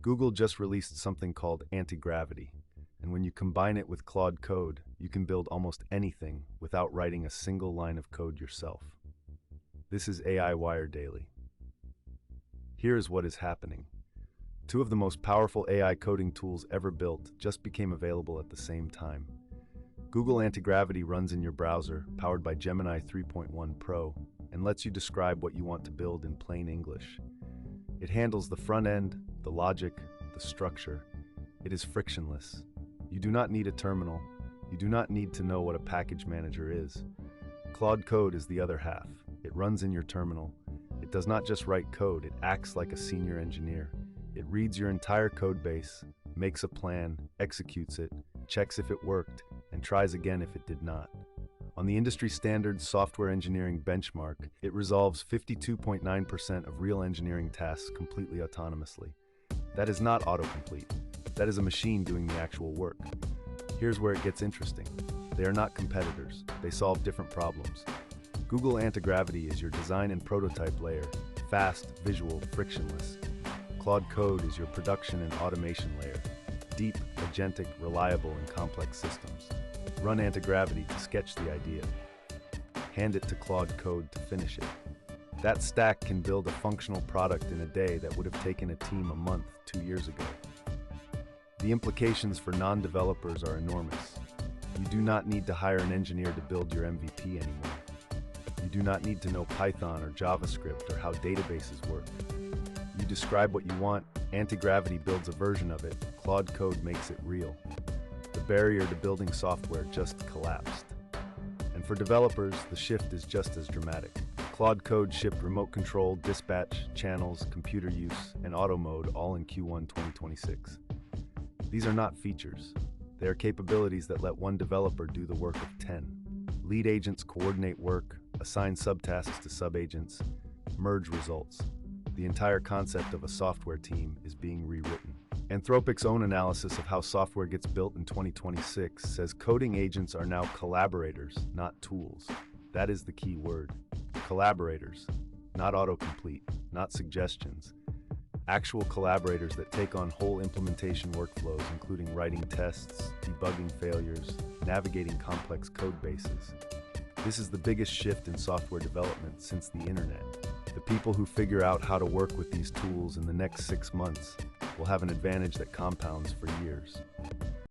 Google just released something called Antigravity, and when you combine it with Claude Code, you can build almost anything without writing a single line of code yourself. This is AI Wire Daily. Here is what is happening. Two of the most powerful AI coding tools ever built just became available at the same time. Google Antigravity runs in your browser, powered by Gemini 3.1 Pro, and lets you describe what you want to build in plain English. It handles the front end, the logic, the structure. It is frictionless. You do not need a terminal. You do not need to know what a package manager is. Claude Code is the other half. It runs in your terminal. It does not just write code, it acts like a senior engineer. It reads your entire code base, makes a plan, executes it, checks if it worked, and tries again if it did not. On the industry standard software engineering benchmark, it resolves 52.9% of real engineering tasks completely autonomously. That is not autocomplete. That is a machine doing the actual work. Here's where it gets interesting. They are not competitors. They solve different problems. Google Antigravity is your design and prototype layer, fast, visual, frictionless. Claude Code is your production and automation layer, deep, agentic, reliable, and complex systems. Run Antigravity to sketch the idea. Hand it to Claude Code to finish it. That stack can build a functional product in a day that would have taken a team a month 2 years ago. The implications for non-developers are enormous. You do not need to hire an engineer to build your MVP anymore. You do not need to know Python or JavaScript or how databases work. You describe what you want, Antigravity builds a version of it, Claude Code makes it real. The barrier to building software just collapsed. And for developers, the shift is just as dramatic. Claude Code shipped remote control, dispatch, channels, computer use, and auto mode all in Q1 2026. These are not features. They are capabilities that let one developer do the work of 10. Lead agents coordinate work, assign subtasks to subagents, merge results. The entire concept of a software team is being rewritten. Anthropic's own analysis of how software gets built in 2026 says coding agents are now collaborators, not tools. That is the key word. Collaborators, not autocomplete, not suggestions. Actual collaborators that take on whole implementation workflows, including writing tests, debugging failures, navigating complex code bases. This is the biggest shift in software development since the internet. The people who figure out how to work with these tools in the next 6 months will have an advantage that compounds for years.